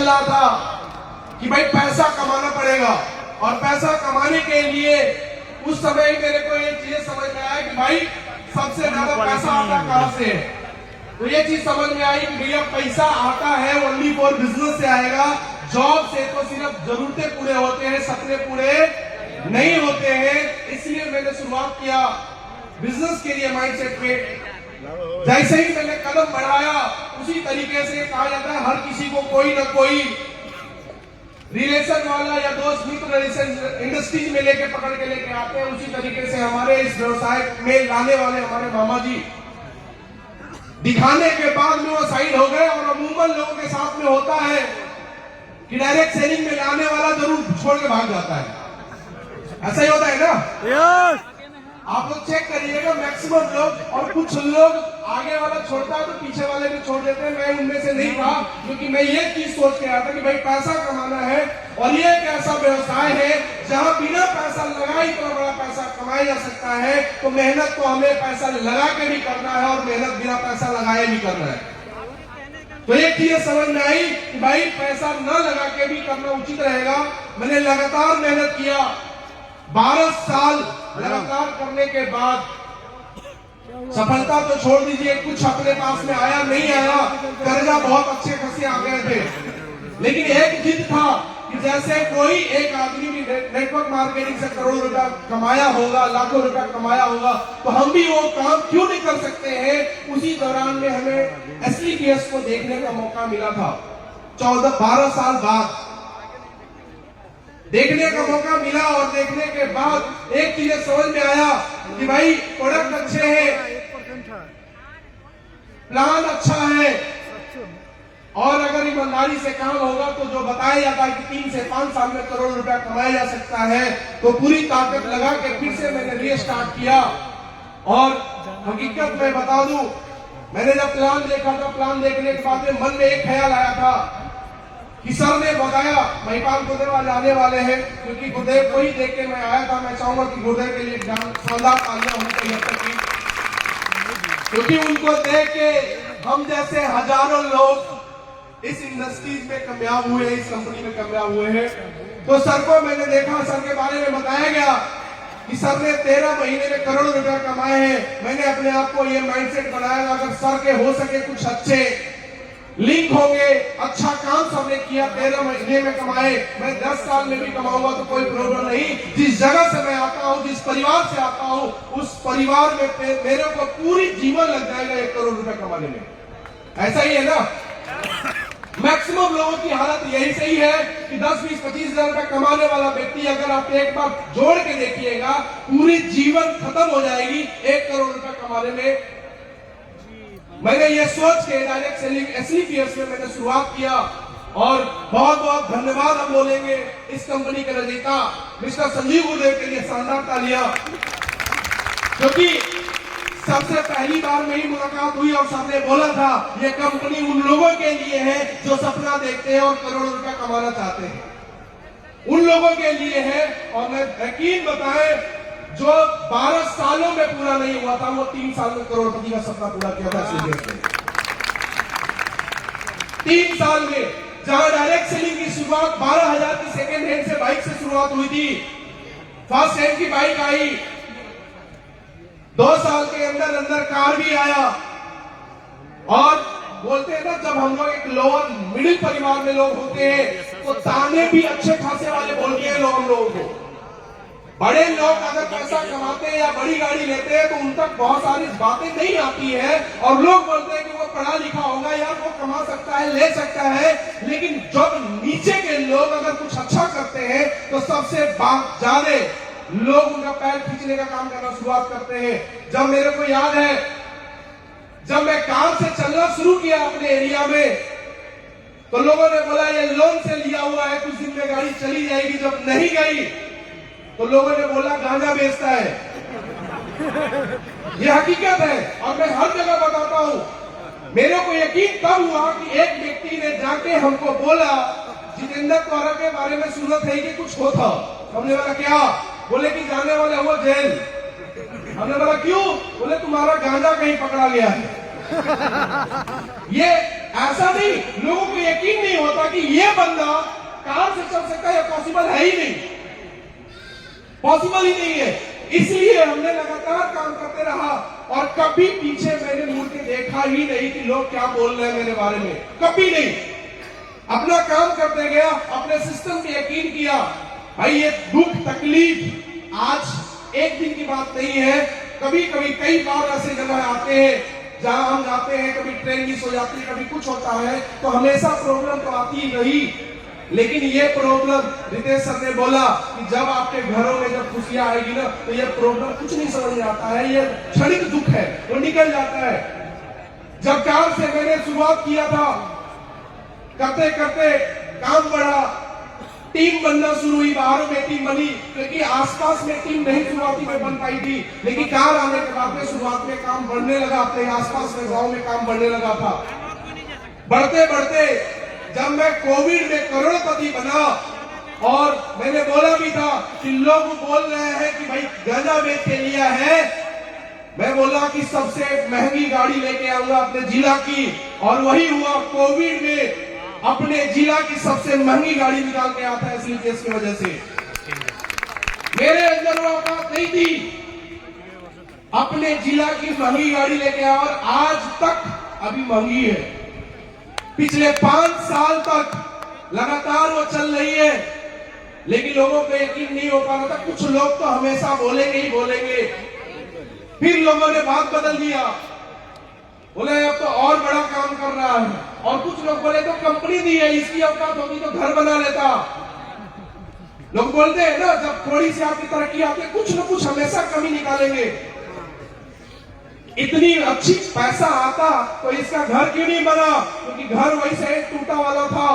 रहा था कि भाई पैसा कमाना पड़ेगा, और पैसा कमाने के लिए उस समय मेरे को ये चीज समझ में आया कि भाई सबसे ज्यादा पैसा आता कहां से है। तो ये चीज समझ में आई कि भैया पैसा आता है ओनली फॉर बिजनेस से आएगा, जॉब से तो सिर्फ जरूरतें पूरे होते हैं, सपने पूरे नहीं होते हैं। इसलिए मैंने शुरुआत किया बिजनेस के लिए माइंडसेट में। जैसे ही मैंने कदम बढ़ाया उसी तरीके से कहा जाता है हर किसी को कोई ना कोई रिलेशन वाला या दोस्त मित्र इंडस्ट्रीज में लेके पकड़ के लेके आते हैं। उसी तरीके से हमारे इस व्यवसाय में लाने वाले हमारे मामा जी दिखाने के बाद में वो साइड हो गए। और अमूमन लोगों के साथ में होता है कि डायरेक्ट सेलिंग में लाने वाला जरूर छोड़ के भाग जाता है, ऐसा ही होता है ना। यस। आप लोग चेक करिएगा, मैक्सिमम लोग, और कुछ लोग आगे वाला छोड़ता है तो पीछे वाले भी छोड़ देते हैं। मैं उनमें से नहीं था, क्योंकि मैं ये चीज सोच के आया था कि भाई पैसा कमाना है और ये एक ऐसा व्यवसाय है जहां बिना पैसा लगाए इतना बड़ा पैसा कमाया जा सकता है। तो मेहनत तो हमें पैसा लगा के भी करना है और मेहनत बिना पैसा लगाए भी करना है। तो एक चीज समझ में आई कि भाई पैसा न लगा के भी करना उचित रहेगा। मैंने लगातार मेहनत किया, 12 साल लगातार करने के बाद सफलता तो छोड़ दीजिए, कुछ अपने पास में आया नहीं आया, कर्जा बहुत अच्छे खासे आ गए थे। लेकिन एक जिद था कि जैसे कोई एक आदमी भी नेटवर्क मार्केटिंग से करोड़ों रुपया कमाया होगा, लाखों रुपया कमाया होगा, तो हम भी वो काम क्यों नहीं कर सकते हैं। उसी दौरान में हमें SLPS को देखने का मौका मिला था। 12 साल बाद देखने का मौका मिला, और देखने के बाद एक चीज समझ में आया कि भाई प्रोडक्ट अच्छे हैं, प्लान अच्छा है, और अगर ईमानदारी से काम होगा तो जो बताया जाता है कि 3 से 5 साल में करोड़ रुपया कमाया जा सकता है। तो पूरी ताकत लगा के फिर से मैंने रीस्टार्ट किया। और हकीकत में बता दूं, मैंने जब प्लान देखा था, प्लान देखने के बाद मन में एक ख्याल आया था कि सर ने बताया महिपाल गुरुदेव आज आने वाले हैं, क्योंकि गुरुदेव को ही देख के मैं आया था। मैं चाहूंगा कि गुरुदेव के लिए शानदार तालियां होनी चाहिए, क्योंकि उनको देख के हम जैसे हजारों लोग इस इंडस्ट्रीज में कामयाब हुए, इस कंपनी में कामयाब हुए हैं। तो सर को मैंने देखा, सर के बारे में बताया गया कि सर ने 13 महीने में करोड़ों रुपया कमाए हैं। मैंने अपने आप को ये माइंडसेट बनाया, अगर सर के हो सके कुछ अच्छे लिंक होंगे, अच्छा काम सबने किया, 13 महीने में कमाए, मैं 10 साल में भी कमाऊंगा तो कोई प्रॉब्लम नहीं। जिस जगह से मैं आता हूं, जिस परिवार से आता हूं, उस परिवार में मेरे को पूरी जीवन लग जाएगा 1 करोड़ रुपया कमाने में। ऐसा ही है ना। मैक्सिमम लोगों की हालत यही सही है कि 10, 20, 25 हजार रुपया कमाने वाला व्यक्ति अगर आप एक बार जोड़ के देखिएगा, पूरी जीवन खत्म हो जाएगी 1 करोड़ रुपया कमाने में। मैंने ये सोच के डायरेक्ट सेलिंग SLPS में मैंने शुरुआत किया, और बहुत बहुत धन्यवाद हम बोलेंगे इस कंपनी के रचयिता मिस्टर संजीव गुरुदेव के लिए। शानदार तालियां, क्योंकि सबसे पहली बार में ही मुलाकात हुई और सबने बोला था ये कंपनी उन लोगों के लिए है जो सपना देखते हैं और करोड़ों रुपया कमाना चाहते हैं, उन लोगों के लिए है। और मैं यकीन बताएं, जो 12 सालों में पूरा नहीं हुआ था, वो 3 साल में करोड़पति का सपना पूरा किया था SLPS ने। 3 साल में, जहां डायरेक्ट सेलिंग की शुरुआत 12,000 की सेकेंड हैंड से बाइक से शुरुआत हुई थी, फर्स्ट हैंड की बाइक आई, 2 साल के अंदर अंदर कार भी आया। और बोलते हैं ना, जब हम लोग एक लोअर मिडिल परिवार में लोग होते हैं तो ताने भी अच्छे खासे वाले बोलते हैं लोग हम लोगों को। बड़े लोग अगर पैसा कमाते हैं या बड़ी गाड़ी लेते हैं तो उन तक बहुत सारी बातें नहीं आती है, और लोग बोलते हैं कि वो पढ़ा लिखा होगा यार, वो कमा सकता है, ले सकता है। लेकिन जब नीचे के लोग अगर कुछ अच्छा करते हैं तो सबसे ज्यादा लोग उनका पैर खींचने का काम करना शुरुआत करते हैं। जब मेरे को याद है, जब मैं कार से चलना शुरू किया अपने एरिया में, तो लोगों ने बोला ये लोन से लिया हुआ है, कुछ दिन में गाड़ी चली जाएगी। जब नहीं गई तो लोगों ने बोला गांजा बेचता है। ये हकीकत है, और मैं हर जगह बताता हूं। मेरे को यकीन तब हुआ कि एक व्यक्ति ने जाके हमको बोला जितेंद्र द्वारा के बारे में सुना था कि कुछ हो था। हमने बोला क्या? बोले कि जाने वाले हो जेल। हमने बोला क्यों? बोले तुम्हारा गांजा कहीं पकड़ा गया है। ये ऐसा नहीं, लोगों को यकीन नहीं होता कि ये बंदा कार से चल सकता है, पॉसिबल है ही नहीं, पॉसिबल ही नहीं है। इसलिए हमने लगातार काम करते रहा और कभी पीछे मैंने मुड़ के देखा ही नहीं कि लोग क्या बोल रहे हैं मेरे बारे में, कभी नहीं। अपना काम करते गया, अपने सिस्टम पे यकीन किया। भाई ये दुख तकलीफ आज एक दिन की बात नहीं है, कभी कभी कई बार ऐसे जगह आते हैं जहां हम जाते हैं, कभी ट्रेन मिस हो जाती है, कभी कुछ होता है, तो हमेशा प्रॉब्लम तो आती ही रही। लेकिन ये प्रॉब्लम, रितेश सर ने बोला कि जब आपके घरों में जब खुशियां आएगी ना, तो ये प्रॉब्लम कुछ नहीं समझ में आता है, ये क्षणिक दुख है, वो निकल जाता है। जब कार से मैंने शुरुआत किया था, करते करते काम बढ़ा, टीम बनना शुरू हुई, बाहरों में टीम बनी, क्योंकि आसपास में टीम नहीं शुरुआती में बन पाई थी। लेकिन कार आने के बाद में शुरुआत में काम बढ़ने लगा, अपने आसपास में गांव में काम बढ़ने लगा था। बढ़ते बढ़ते जब मैं कोविड में करोड़पति बना, और मैंने बोला भी था कि लोग बोल रहे हैं कि भाई गांजा बेच के लिया है, मैं बोला कि सबसे महंगी गाड़ी लेके आऊंगा अपने जिला की, और वही हुआ। कोविड में अपने जिला की सबसे महंगी गाड़ी निकाल के आता है एसलीपीएस की वजह से। मेरे अंदर वो औकात नहीं थी, अपने जिला की महंगी गाड़ी लेके आया, और आज तक अभी महंगी है। पिछले 5 साल तक लगातार वो चल रही है, लेकिन लोगों को यकीन नहीं हो पा रहा था। कुछ लोग तो हमेशा बोलेंगे ही बोलेंगे, फिर लोगों ने बात बदल दिया, बोले अब तो और बड़ा काम कर रहा है, और कुछ लोग बोले तो कंपनी दी है, इसकी औकात होगी तो घर बना लेता। लोग बोलते हैं ना, जब थोड़ी सी आपकी तरक्की आती है, कुछ न कुछ हमेशा कमी निकालेंगे। इतनी अच्छी पैसा आता तो इसका घर क्यों नहीं बना, क्योंकि घर वैसे टूटा वाला था।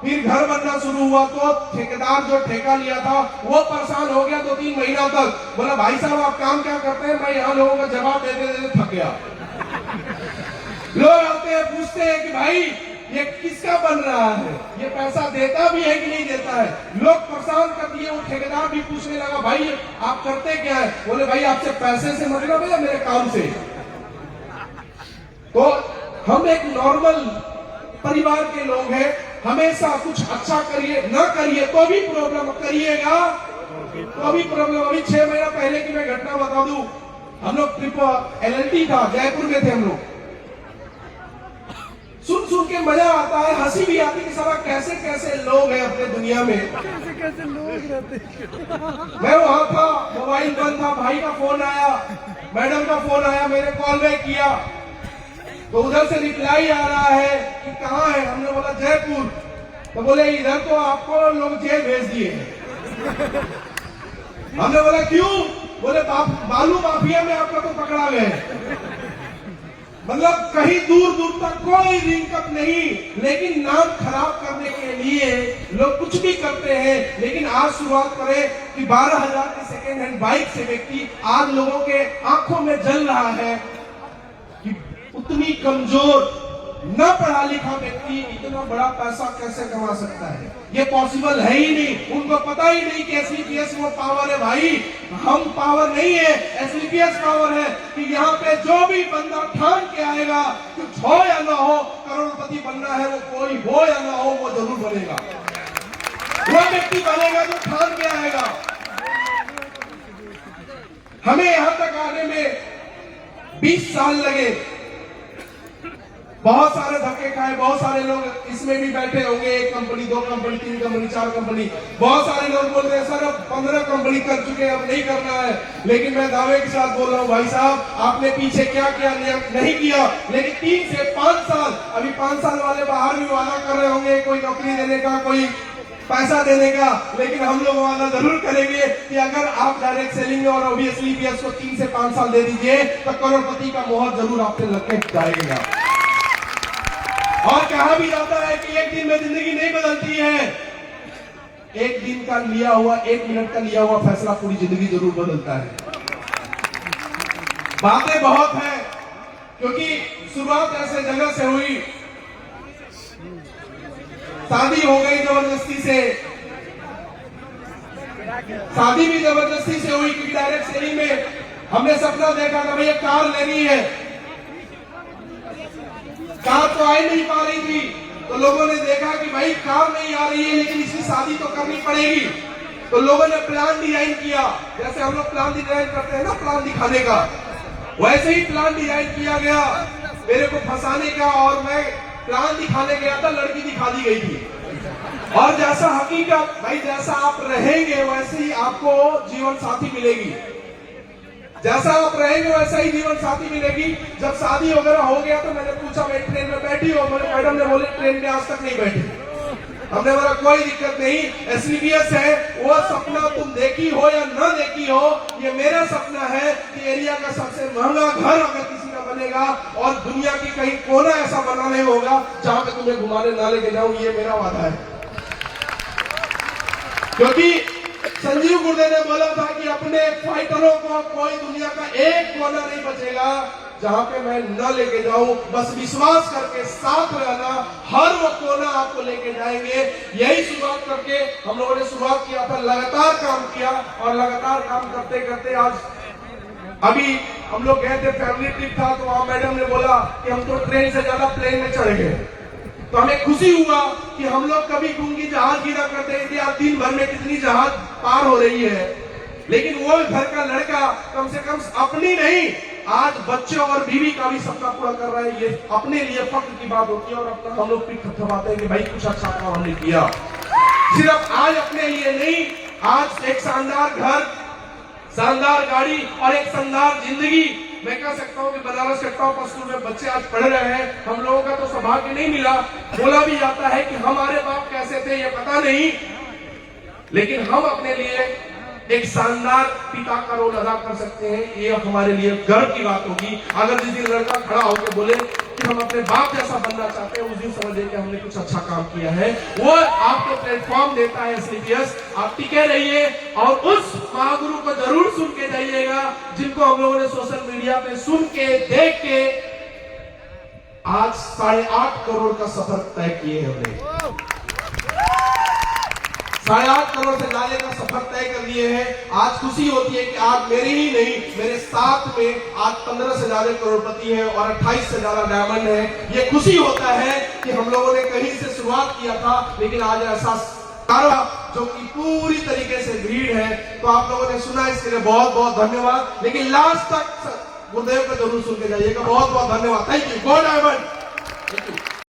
फिर घर बनना शुरू हुआ तो ठेकेदार जो ठेका लिया था वो परेशान हो गया 2-3 महीना तक। बोला भाई साहब आप काम क्या करते हैं, मैं यहाँ लोगों का जवाब देते देते थक गया। लोग आते हैं, पूछते हैं कि भाई ये किसका बन रहा है, ये पैसा देता भी है कि नहीं देता है। लोग परेशान कर दिए। वो ठेकेदार भी पूछने लगा भाई आप करते क्या है, बोले भाई आपसे पैसे से मतलब है मेरे काम से। तो हम एक नॉर्मल परिवार के लोग हैं, हमेशा कुछ अच्छा करिए, ना करिए तो भी प्रॉब्लम, करिएगा तो भी प्रॉब्लम। अभी 6 महीना पहले की मैं घटना बता दूं, हम लोग ट्रिप LLT था, जयपुर में थे हम लोग। सुन सुन के मजा आता है, हंसी भी आती कि साला कैसे कैसे लोग हैं अपने दुनिया में, कैसे कैसे लोग रहते। मैं वहां था, मोबाइल बंद था, भाई का फोन आया, मैडम का फोन आया, मैंने कॉल बैक किया तो उधर से रिप्लाई आ रहा है कि कहाँ है। हमने बोला जयपुर, तो बोले इधर तो आपको लोग जेल भेज दिए। हमने बोला क्यों, बोले बालू माफिया में आपका तो पकड़ा गए। मतलब कहीं दूर दूर तक कोई लिंकअप नहीं, लेकिन नाम खराब करने के लिए लोग कुछ भी करते हैं। लेकिन आज शुरुआत करें कि 12,000 की सेकेंड हैंड बाइक से व्यक्ति आज लोगों के आंखों में जल रहा है कि उतनी कमजोर न पढ़ा लिखा व्यक्ति इतना बड़ा पैसा कैसे कमा सकता है। ये पॉसिबल है ही नहीं। उनको पता ही नहीं कि एसलीपीएस वो पावर है। भाई हम पावर नहीं है, एसलीपीएस पावर है कि यहाँ पे जो भी बंदा ठान के आएगा, कुछ हो या ना हो, करोड़पति बनना है, वो कोई हो या ना हो, वो जरूर बनेगा। वो व्यक्ति बनेगा जो ठान के आएगा। हमें यहां तक आने में 20 साल लगे, बहुत सारे धक्के खाए, बहुत सारे लोग इसमें भी बैठे होंगे, 1 कंपनी 2 कंपनी 3 कंपनी 4 कंपनी, बहुत सारे लोग बोलते हैं सर अब 15 कंपनी कर चुके हैं, अब नहीं करना है। लेकिन मैं दावे के साथ बोल रहा हूं भाई साहब, आपने पीछे क्या किया नहीं किया, लेकिन 3 से 5 साल, अभी 5 साल वाले बाहर भी वादा कर रहे होंगे कोई नौकरी देने का, कोई पैसा देने का, लेकिन हम लोग वादा जरूर करेंगे कि अगर आप डायरेक्ट सेलिंग और ऑब्वियसली को 3 से 5 साल दे दीजिए तो करोड़पति का मोहर जरूर आप पे लग के जाएगा। और कहा भी जाता है कि एक दिन में जिंदगी नहीं बदलती है, एक दिन का लिया हुआ, 1 मिनट का लिया हुआ फैसला पूरी जिंदगी जरूर बदलता है। बातें बहुत हैं, क्योंकि शुरुआत ऐसे जगह से हुई, शादी हो गई जबरदस्ती से, शादी भी जबरदस्ती से हुई, क्योंकि डायरेक्ट सेलिंग में हमने सपना देखा था भैया कार लेनी है, कार तो आ ही नहीं पा रही थी, तो लोगों ने देखा कि भाई कार नहीं आ रही है लेकिन इसकी शादी तो करनी पड़ेगी। तो लोगों ने प्लान डिजाइन किया, जैसे हम लोग प्लान डिजाइन करते हैं ना, प्लान दिखाने का, वैसे ही प्लान डिजाइन किया गया मेरे को फंसाने का। और मैं प्लान दिखाने गया था, लड़की दिखा दी गई थी। और जैसा हकीकत भाई, जैसा आप रहेंगे वैसे ही आपको जीवन साथी मिलेगी, जैसा आप रहेंगे वैसा ही जीवन साथी मिलेगी। जब शादी वगैरह हो गया तो मैंने पूछा, मैं ट्रेन में बैठी हो? मैडम ने बोले ट्रेन में आज तक नहीं बैठी। हमने बोला कोई दिक्कत नहीं, एसलीपीएस है, वो सपना तुम देखी हो या न देखी हो, ये मेरा सपना है कि एरिया का सबसे महंगा घर अगर किसी का बनेगा और दुनिया की कहीं कोना ऐसा बनाने होगा जहां पे तुम्हें घुमाने ना लेके जाऊं, ये मेरा वादा है। क्योंकि संजीव गुर्दे ने बोला था कि अपने फाइटरों को कोई दुनिया का एक कोना नहीं बचेगा जहां पे मैं न लेके जाऊं, बस विश्वास करके साथ रहना, हर वो कोना आपको लेके जाएंगे। यही शुरुआत करके हम लोगों ने शुरुआत किया था, लगातार काम किया और लगातार काम करते करते आज अभी हम लोग गए थे, फैमिली ट्रिप था, तो वहां मैडम ने बोला कि हम तो ट्रेन से ज्यादा प्लेन में चढ़ गए। तो हमें खुशी हुआ कि हम लोग कभी गुंगी जहाज गिरा करते हैं कि आप दिन भर में कितनी जहाज पार हो रही है, लेकिन वो घर का लड़का कम से कम अपनी नहीं, आज बच्चों और बीवी का भी सपना पूरा कर रहा है। ये अपने लिए फख्र की बात होती है और अपना हम लोग पीठ थपथपाते हैं कि भाई कुछ अच्छा काम हमने किया। सिर्फ आज अपने लिए नहीं, आज एक शानदार घर, शानदार गाड़ी और एक शानदार जिंदगी। मैं कह सकता हूँ कि बनारस के टॉप स्कूल में बच्चे आज पढ़ रहे हैं। हम लोगों का तो सौभाग्य नहीं मिला, बोला भी जाता है कि हमारे बाप कैसे थे ये पता नहीं, लेकिन हम अपने लिए एक शानदार पिता का रोल अदा कर सकते हैं। ये हमारे लिए गर्व की बात होगी। अगर जिस दिन लड़का खड़ा होकर बोले कि हम अपने बाप जैसा बनना चाहते हैं, उस दिन समझिए कि हमने कुछ अच्छा काम किया है। वो आपको प्लेटफॉर्म देता है एसलीपीएस। आप टिके रहिए और उस महागुरु को जरूर सुन के जाइएगा, जिनको हम लोगों ने सोशल मीडिया पे सुन के देख के आज 8.5 करोड़ का सफर तय किए हमने। 8.5 करोड़ से ज्यादा का सफर तय कर लिए हैं। आज खुशी होती है कि आज मेरे ही नहीं, मेरे साथ में आज 15 से ज्यादा करोड़पति है और 28 से ज्यादा डायमंड है। ये खुशी होता है कि हम लोगों ने कहीं से शुरुआत किया था, लेकिन आज ऐसा जो कि पूरी तरीके से भीड़ है। तो आप लोगों ने सुना, इसके लिए बहुत बहुत धन्यवाद। लेकिन लास्ट तक गुरुदेव को जरूर सुन के जाइएगा। बहुत बहुत धन्यवाद। Thank you. Go diamond. Thank you.